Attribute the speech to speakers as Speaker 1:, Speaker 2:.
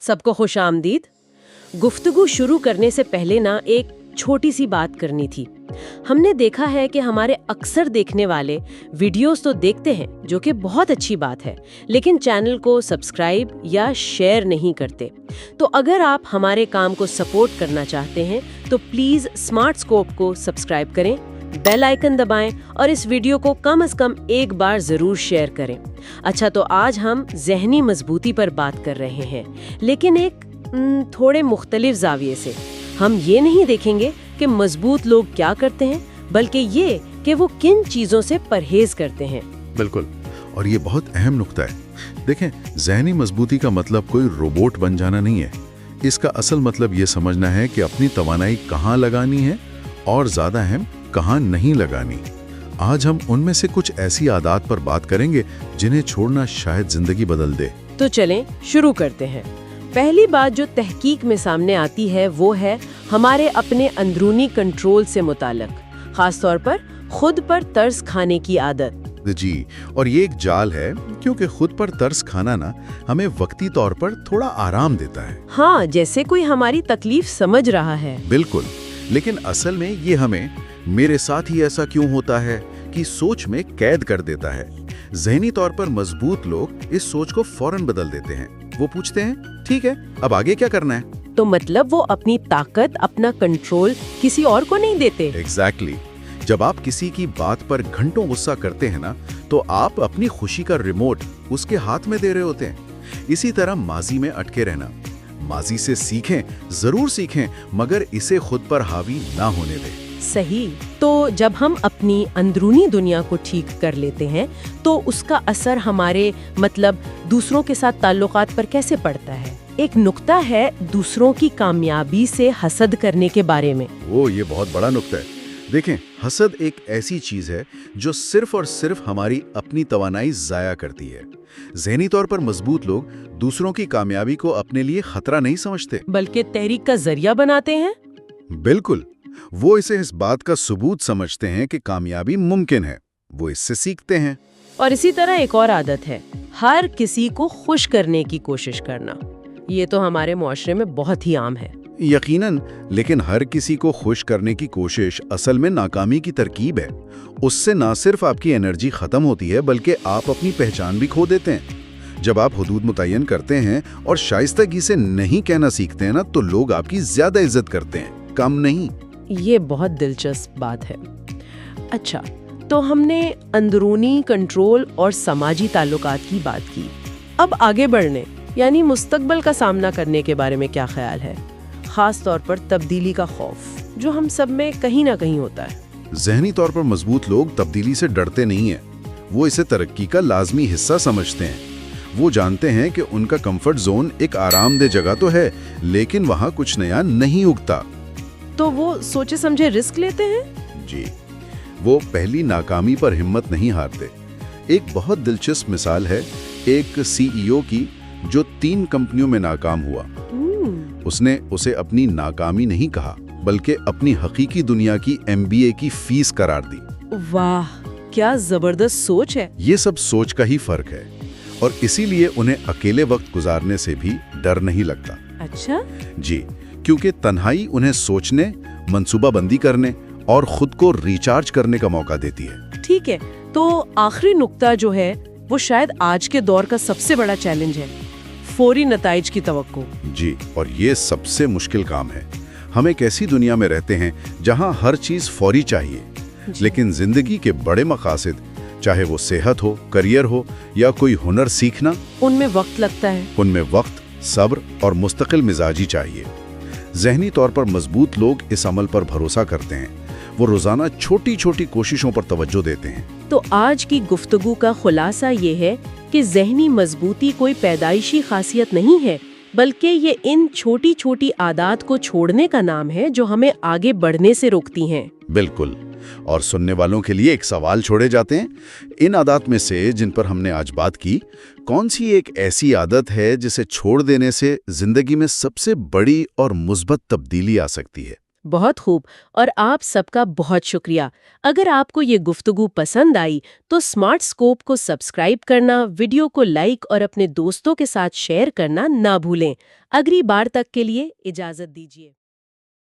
Speaker 1: सबको खुश आमदीद। गुफ्तगू शुरू करने से पहले ना एक छोटी सी बात करनी थी। हमने देखा है कि हमारे अक्सर देखने वाले वीडियोस तो देखते हैं, जो कि बहुत अच्छी बात है, लेकिन चैनल को सब्सक्राइब या शेयर नहीं करते। तो अगर आप हमारे काम को सपोर्ट करना चाहते हैं तो प्लीज़ स्मार्ट स्कोप को सब्सक्राइब करें, बेल आइकन दबाएं और इस वीडियो को कम से कम एक बार ज़रूर शेयर करें। अच्छा, तो आज हम ज़हनी मजबूती पर बात कर रहे हैं, लेकिन एक थोड़े मुख्तलिफ ज़ाविये से। हम ये नहीं देखेंगे कि मजबूत लोग क्या करते हैं, बल्कि ये कि वो किन चीज़ों से परहेज करते हैं।
Speaker 2: बिल्कुल, और ये बहुत अहम नुक्ता है। देखें, ज़हनी मजबूती का मतलब कोई रोबोट बन जाना नहीं है। इसका असल मतलब ये समझना है कि अपनी तवानाई कहाँ लगानी है और ज़्यादा अहम कहाँ नहीं लगानी। आज हम उनमें से कुछ ऐसी आदत पर बात करेंगे जिन्हें छोड़ना शायद जिंदगी बदल दे।
Speaker 1: तो चलें शुरू करते हैं। पहली बात जो तहकीक में सामने आती है वो है हमारे अपने अंदरूनी कंट्रोल से मुताल्लिक, खासतौर पर खुद पर तरस खाने की आदत।
Speaker 2: जी, और ये एक जाल है, क्योंकि खुद पर तरस खाना ना हमें वक्ती तौर पर थोड़ा आराम देता है।
Speaker 1: हाँ, जैसे कोई हमारी तकलीफ समझ रहा है।
Speaker 2: बिल्कुल, लेकिन असल में ये हमें मेरे साथ ही ऐसा क्यों होता है कि सोच में कैद कर देता है। ज़हनी तौर पर मजबूत लोग इस सोच को फौरन बदल देते हैं। वो पूछते हैं, ठीक है, अब आगे क्या करना है?
Speaker 1: तो मतलब वो अपनी ताकत, अपना कंट्रोल किसी और को नहीं देते।
Speaker 2: एग्जैक्टली। जब आप किसी की बात पर घंटों गुस्सा करते हैं ना, तो आप अपनी खुशी का रिमोट उसके हाथ में दे रहे होते हैं। इसी तरह माजी में अटके रहना। माजी से सीखें, जरूर सीखें, मगर इसे खुद पर हावी ना होने दें।
Speaker 1: सही। तो जब हम अपनी अंदरूनी दुनिया को ठीक कर लेते हैं तो उसका असर हमारे दूसरों के साथ ताल्लुकात पर कैसे पड़ता है? एक नुक्ता है दूसरों की कामयाबी से हसद करने के बारे में।
Speaker 2: ये बहुत बड़ा नुक्ता है। देखें, हसद एक ऐसी चीज है जो सिर्फ और सिर्फ हमारी अपनी तवानाई जाया करती है। ज़हनी तौर पर मजबूत लोग दूसरों की कामयाबी को अपने लिए खतरा नहीं समझते,
Speaker 1: बल्कि तहरीक का जरिया बनाते हैं।
Speaker 2: बिल्कुल, वो इसे इस बात का सबूत समझते हैं कि कामयाबी मुमकिन है। वो इससे सीखते हैं।
Speaker 1: और इसी तरह एक और आदत है, हर किसी को खुश करने की कोशिश करना। ये तो हमारे मुआशरे में बहुत ही आम है।
Speaker 2: यकीनन, लेकिन हर किसी को खुश करने की कोशिश असल में नाकामी की तरकीब है। उससे ना सिर्फ आपकी एनर्जी खत्म होती है, बल्कि आप अपनी पहचान भी खो देते हैं। जब आप हुदूद मुतय्यन करते हैं और शाइस्तगी से नहीं कहना सीखते हैं ना, तो लोग आपकी ज्यादा इज्जत करते हैं, कम नहीं।
Speaker 1: ये बहुत दिलचस्प बात है। अच्छा, तो हमने अंदरूनी कंट्रोल और समाजी ताल्लुकात की बात की। अब आगे बढ़ने यानी मुस्तकबिल का सामना करने के बारे में क्या ख्याल है? खास तौर पर तब्दीली का खौफ, जो हम सब में कहीं ना कहीं होता है।
Speaker 2: ज़हनी तौर पर मजबूत लोग तब्दीली से डरते नहीं हैं। वो इसे तरक्की का लाजमी हिस्सा समझते हैं। वो जानते हैं कि उनका कंफर्ट जोन एक आरामदेह जगह तो है, लेकिन वहाँ कुछ नया नहीं उगता।
Speaker 1: तो वो सोचे समझे रिस्क लेते हैं।
Speaker 2: जी, वो पहली नाकामी पर हिम्मत नहीं हारते। एक बहुत दिलचस्प मिसाल है एक सीईओ की, जो 3 कंपनियों में नाकाम हुआ। उसने उसे अपनी नाकामी नहीं कहा, बल्कि अपनी हकीकी दुनिया की MBA की फीस करार दी।
Speaker 1: वाह, क्या जबरदस्त सोच है।
Speaker 2: ये सब सोच का ही फर्क है, और इसीलिए उन्हें अकेले वक्त गुजारने से भी डर नहीं लगता।
Speaker 1: अच्छा
Speaker 2: जी, क्योंकि तन्हाई उन्हें सोचने, मंसूबाबंदी करने और खुद को रिचार्ज करने का मौका देती है।
Speaker 1: ठीक है, तो आखिरी नुक्ता जो है वो शायद आज के दौर का सबसे बड़ा चैलेंज है, फौरी नताइज की तवक्को।
Speaker 2: जी, और ये सबसे मुश्किल काम है। हम एक ऐसी दुनिया में रहते हैं जहां हर चीज फौरी चाहिए, लेकिन जिंदगी के बड़े मकासद, चाहे वो सेहत हो, करियर हो या कोई हुनर सीखना,
Speaker 1: उनमें वक्त लगता है।
Speaker 2: उनमें वक्त, सब्र और मुस्तकिल मिजाजी चाहिए। ज़हनी तौर पर मजबूत लोग इस अमल पर भरोसा करते हैं। वो रोजाना छोटी छोटी कोशिशों पर तवज्जो देते हैं।
Speaker 1: तो आज की गुफ्तगू का खुलासा ये है कि ज़हनी मजबूती कोई पैदाइशी खासियत नहीं है, बल्कि ये इन छोटी छोटी आदत को छोड़ने का नाम है जो हमें आगे बढ़ने से रोकती हैं।
Speaker 2: बिल्कुल, और सुनने वालों के लिए एक सवाल छोड़े जाते हैं। इन आदत में से जिन पर हमने आज बात की, कौन सी एक ऐसी आदत है जिसे छोड़ देने से जिंदगी में सबसे बड़ी और मुस्बत तब्दीली आ सकती है?
Speaker 1: بہت خوب، اور آپ سب کا بہت شکریہ۔ اگر آپ کو یہ گفتگو پسند آئی تو اسمارٹ اسکوپ کو سبسکرائب کرنا، ویڈیو کو لائک اور اپنے دوستوں کے ساتھ شیئر کرنا نہ بھولیں۔ اگلی بار تک کے لیے اجازت دیجیے۔